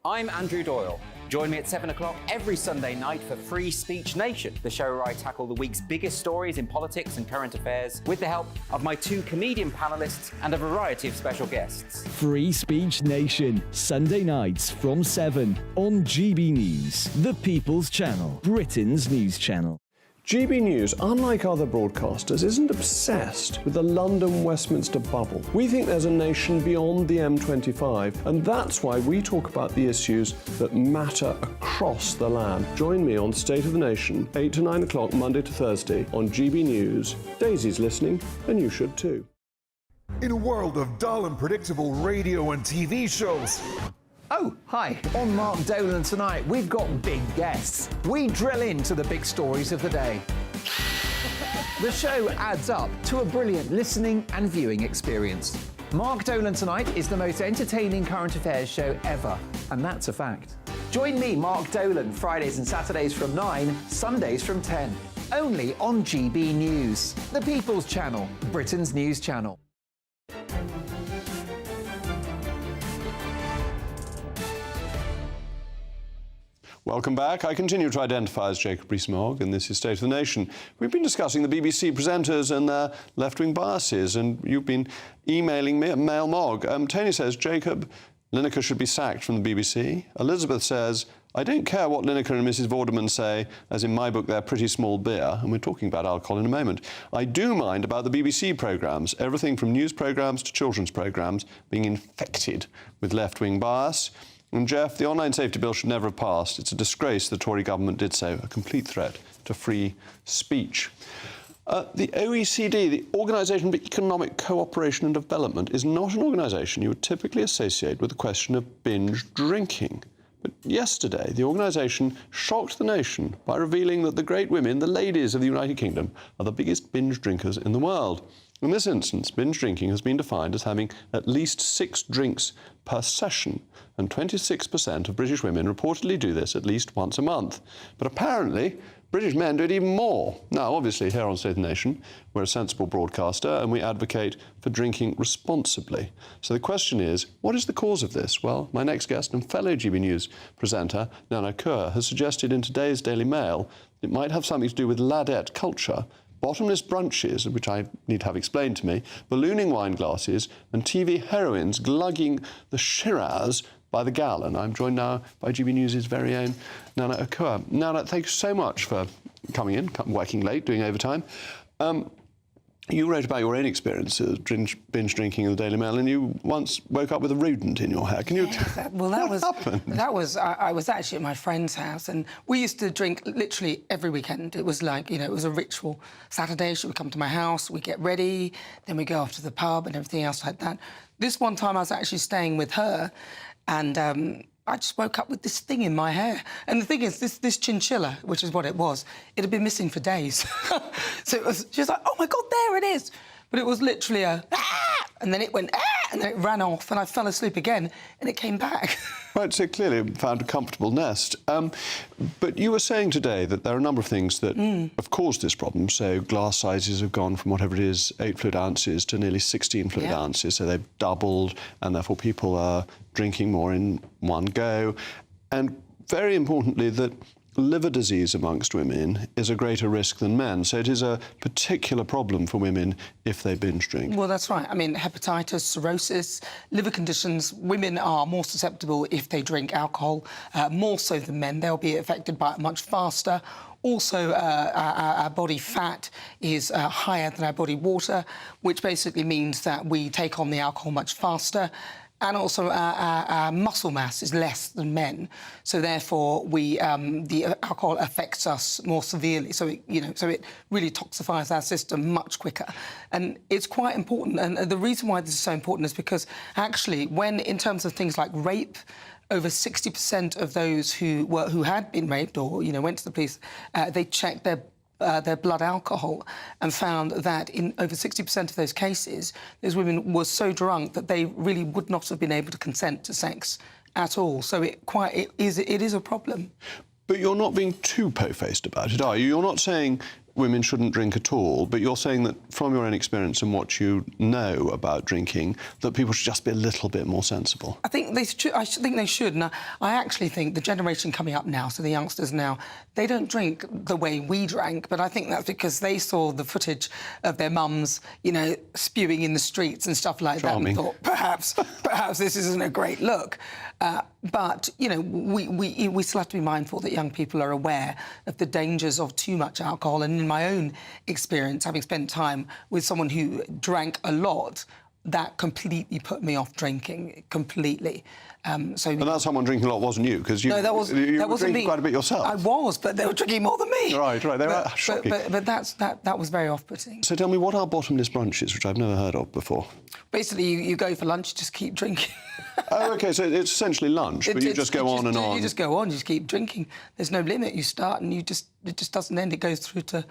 I'm Andrew Doyle. Join me at 7 o'clock every Sunday night for Free Speech Nation, the show where I tackle the week's biggest stories in politics and current affairs with the help of my 2 comedian panellists and a variety of special guests. Free Speech Nation, Sunday nights from 7 on GB News, the People's Channel, Britain's news channel. GB News, unlike other broadcasters, isn't obsessed with the London-Westminster bubble. We think there's a nation beyond the M25, and that's why we talk about the issues that matter across the land. Join me on State of the Nation, 8 to 9 o'clock, Monday to Thursday, on GB News. Daisy's listening, and you should too. In a world of dull and predictable radio and TV shows, Oh, hi. On Mark Dolan tonight, we've got big guests. We drill into the big stories of the day. The show adds up to a brilliant listening and viewing experience. Mark Dolan Tonight is the most entertaining current affairs show ever, and that's a fact. Join me, Mark Dolan, Fridays and Saturdays from 9, Sundays from 10. Only on GB News, the People's Channel, Britain's news channel. Welcome back. I continue to identify as Jacob Rees-Mogg, and this is State of the Nation. We've been discussing the BBC presenters and their left-wing biases, and you've been emailing me at MailMog. Tony says, Jacob, Lineker should be sacked from the BBC. Elizabeth says, I don't care what Lineker and Mrs Vorderman say, as in my book they're pretty small beer, and we're talking about alcohol in a moment. I do mind about the BBC programmes, everything from news programmes to children's programmes, being infected with left-wing bias. And Jeff, the online safety bill should never have passed. It's a disgrace the Tory government did so, a complete threat to free speech. The OECD, the Organisation for Economic Cooperation and Development, is not an organisation you would typically associate with the question of binge drinking. But yesterday, the organisation shocked the nation by revealing that the great women, the ladies of the United Kingdom, are the biggest binge drinkers in the world. In this instance, binge drinking has been defined as having at least 6 drinks per session, and 26% of British women reportedly do this at least once a month. But apparently, British men do it even more. Now, obviously, here on State of the Nation, we're a sensible broadcaster and we advocate for drinking responsibly. So the question is, what is the cause of this? Well, my next guest and fellow GB News presenter, Nana Kerr, has suggested in today's Daily Mail it might have something to do with ladette culture, bottomless brunches, which I need to have explained to me, ballooning wine glasses, and TV heroines glugging the Shiraz by the gallon. I'm joined now by GB News' very own Nana Kerr. Nana, thank you so much for coming in, working late, doing overtime. You wrote about your own experience of binge drinking in the Daily Mail, and you once woke up with a rodent in your hair. Can you Well, that what happened? I was actually at my friend's house, and we used to drink literally every weekend. It was like, you know, it was a ritual. Saturday, she would come to my house, we get ready, then we go off to the pub and everything else like that. This one time I was actually staying with her, and I just woke up with this thing in my hair. And the thing is, this chinchilla, which is what it was, it had been missing for days. So it was, she was like, oh my God, there it is. But it was literally a, ah! And then it went, ah! And then it ran off, and I fell asleep again, and it came back. Right, so clearly found a comfortable nest. But you were saying today that there are a number of things that have caused this problem. So glass sizes have gone from whatever it is, 8 fluid ounces to nearly 16 fluid ounces. So they've doubled, and therefore people are drinking more in one go. And very importantly, that liver disease amongst women is a greater risk than men. So it is a particular problem for women if they binge drink. Well, that's right. I mean, hepatitis, cirrhosis, liver conditions, women are more susceptible if they drink alcohol, more so than men. They'll be affected by it much faster. Also, our body fat is higher than our body water, which basically means that we take on the alcohol much faster. And also our muscle mass is less than men, so therefore the alcohol affects us more severely. So it really toxifies our system much quicker, and it's quite important. And the reason why this is so important is because actually, when in terms of things like rape, over 60% of those who had been raped or went to the police, they checked their blood alcohol and found that in over 60% of those cases, those women were so drunk that they really would not have been able to consent to sex at all. So it is a problem. But you're not being too po-faced about it, are you? You're not saying women shouldn't drink at all, but you're saying that from your own experience and what you know about drinking, that people should just be a little bit more sensible. I think they should. And I actually think the generation coming up now, so the youngsters now, they don't drink the way we drank, but I think that's because they saw the footage of their mums, spewing in the streets and stuff like Charming. that, and thought, perhaps this isn't a great look. But, we still have to be mindful that young people are aware of the dangers of too much alcohol. And in my own experience, having spent time with someone who drank a lot, that completely put me off drinking, completely. And that someone drinking a lot wasn't you, because you were drinking quite a bit yourself. I was, but they were drinking more than me. Right. They were shocking. But that was very off-putting. So tell me, what are bottomless brunches, which I've never heard of before? Basically, you go for lunch, just keep drinking. Oh, OK, so it's essentially lunch, but you just go on and on. You just go on, you just keep drinking. There's no limit. You start and it just doesn't end. It goes through to...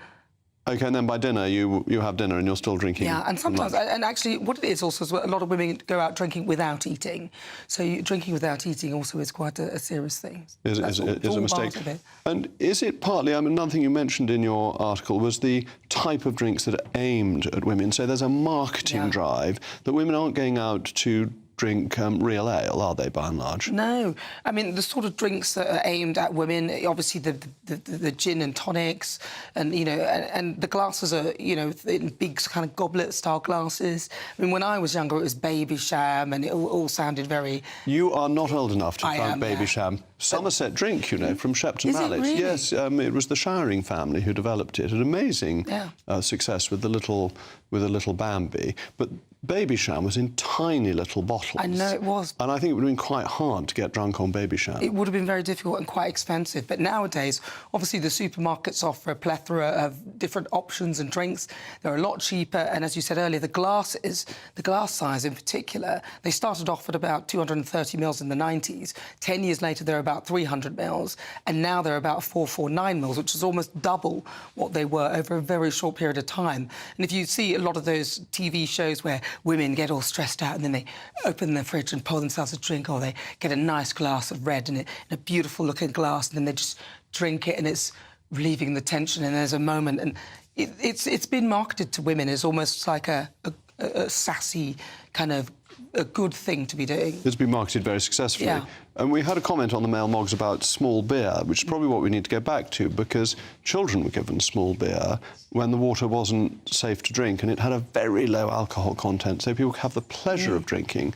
OK, and then by dinner, you have dinner and you're still drinking. Yeah, and sometimes... And actually, what it is also is a lot of women go out drinking without eating. So drinking without eating also is quite a serious thing. Is a mistake. And is it partly... I mean, another thing you mentioned in your article was the type of drinks that are aimed at women. So there's a marketing drive that women aren't going out to drink real ale, are they, by and large? No. I mean, the sort of drinks that are aimed at women, obviously the gin and tonics, and, and the glasses are, in big kind of goblet-style glasses. I mean, when I was younger, it was Baby Sham, and it all sounded very... You are not old enough to drink Baby Sham. Somerset drink, from Shepton Mallet. Really? Yes, it was the Shiring family who developed it. An amazing success with the little Bambi. But Baby Sham was in tiny little bottles. I know it was. And I think it would have been quite hard to get drunk on Baby Sham. It would have been very difficult and quite expensive. But nowadays, obviously, the supermarkets offer a plethora of different options and drinks. They're a lot cheaper. And as you said earlier, the glass size in particular, they started off at about 230 mils in the 90s. 10 years later, they're about 300 mils. And now they're about 449 mils, which is almost double what they were over a very short period of time. And if you see a lot of those TV shows where women get all stressed out and then they open their fridge and pour themselves a drink, or they get a nice glass of red in a beautiful-looking glass, and then they just drink it and it's relieving the tension, and there's a moment. And it's been marketed to women as almost like a sassy kind of a good thing to be doing. It's been marketed very successfully. Yeah. And we had a comment on the Mail Mogs about small beer, which is probably what we need to go back to, because children were given small beer when the water wasn't safe to drink, and it had a very low alcohol content, so people could have the pleasure of drinking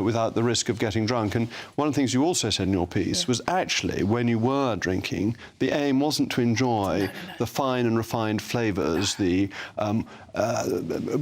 without the risk of getting drunk. And one of the things you also said in your piece was actually, when you were drinking, the aim wasn't to enjoy the fine and refined flavours, the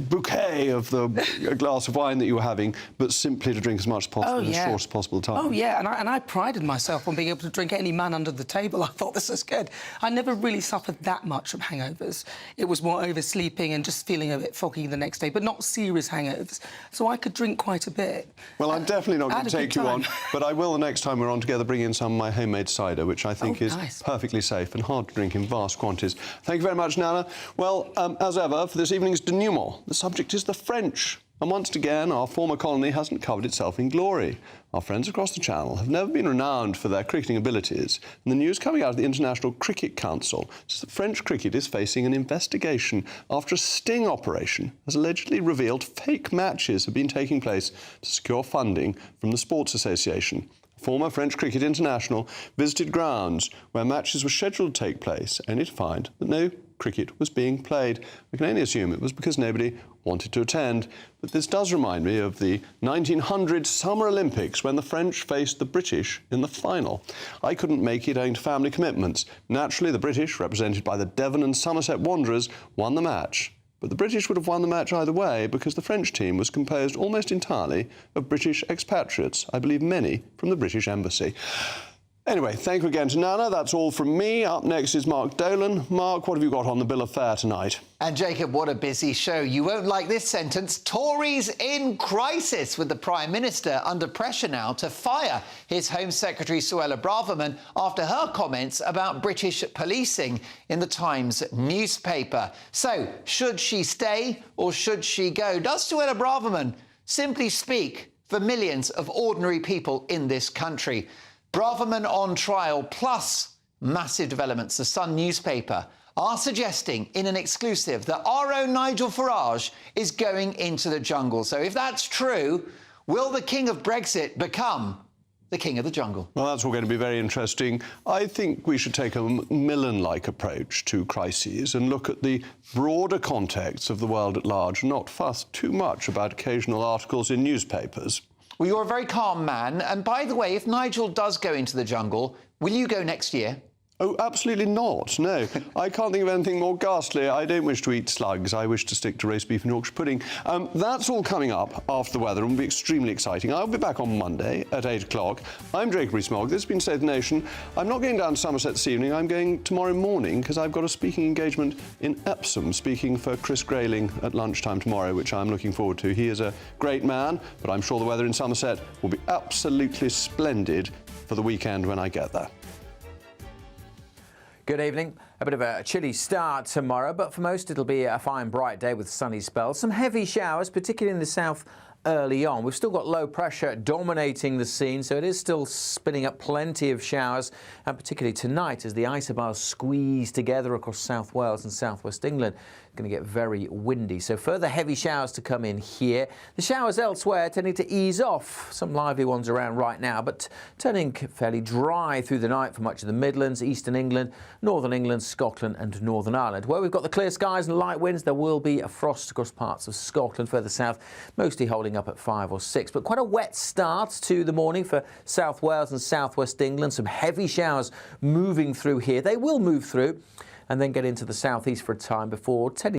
bouquet of the glass of wine that you were having, but simply to drink as much as possible in as short as possible time. Oh, yeah, and I prided myself on being able to drink any man under the table. I thought, this is good. I never really suffered that much from hangovers. It was more oversleeping and just feeling a bit foggy the next day, but not serious hangovers. So I could drink quite a bit. Well, I'm definitely not going to take you on, but I will the next time we're on together bring in some of my homemade cider, which I think is perfectly safe and hard to drink in vast quantities. Thank you very much, Nana. Well, as ever, for this evening's denouement, the subject is the French. And once again, our former colony hasn't covered itself in glory. Our friends across the Channel have never been renowned for their cricketing abilities, and the news coming out of the International Cricket Council is that French cricket is facing an investigation after a sting operation has allegedly revealed fake matches have been taking place to secure funding from the Sports Association. Former French cricket international visited grounds where matches were scheduled to take place, only to find that no cricket was being played. We can only assume it was because nobody wanted to attend. But this does remind me of the 1900 Summer Olympics when the French faced the British in the final. I couldn't make it owing to family commitments. Naturally, the British, represented by the Devon and Somerset Wanderers, won the match. But the British would have won the match either way because the French team was composed almost entirely of British expatriates, I believe many from the British Embassy. Anyway, thank you again to Nana. That's all from me. Up next is Mark Dolan. Mark, what have you got on the bill of fare tonight? And Jacob, what a busy show. You won't like this sentence. Tories in crisis, with the Prime Minister under pressure now to fire his Home Secretary Suella Braverman after her comments about British policing in the Times newspaper. So, should she stay or should she go? Does Suella Braverman simply speak for millions of ordinary people in this country? Braverman on trial, plus massive developments. The Sun newspaper are suggesting in an exclusive that our own Nigel Farage is going into the jungle. So if that's true, will the king of Brexit become the king of the jungle? Well, that's all going to be very interesting. I think we should take a Macmillan-like approach to crises and look at the broader context of the world at large, and not fuss too much about occasional articles in newspapers. Well, you're a very calm man. And by the way, if Nigel does go into the jungle, will you go next year? Oh, absolutely not, no. I can't think of anything more ghastly. I don't wish to eat slugs. I wish to stick to roast beef and Yorkshire pudding. That's all coming up after the weather and will be extremely exciting. I'll be back on Monday at 8 o'clock. I'm Jacob Rees-Mogg. This has been Save the Nation. I'm not going down to Somerset this evening. I'm going tomorrow morning because I've got a speaking engagement in Epsom, speaking for Chris Grayling at lunchtime tomorrow, which I'm looking forward to. He is a great man, but I'm sure the weather in Somerset will be absolutely splendid for the weekend when I get there. Good evening. A bit of a chilly start tomorrow, but for most it'll be a fine bright day with sunny spells. Some heavy showers, particularly in the south early on. We've still got low pressure dominating the scene, so it is still spinning up plenty of showers, and particularly tonight as the isobars squeeze together across South Wales and southwest England. Going to get very windy, so further heavy showers to come in here. The showers elsewhere tending to ease off. Some lively ones around right now, but turning fairly dry through the night for much of the Midlands, eastern England, northern England, Scotland and Northern Ireland. Where we've got the clear skies and light winds, there will be a frost across parts of Scotland further south, mostly holding up at 5 or 6. But quite a wet start to the morning for South Wales and southwest England. Some heavy showers moving through here. They will move through and then get into the southeast for a time before tending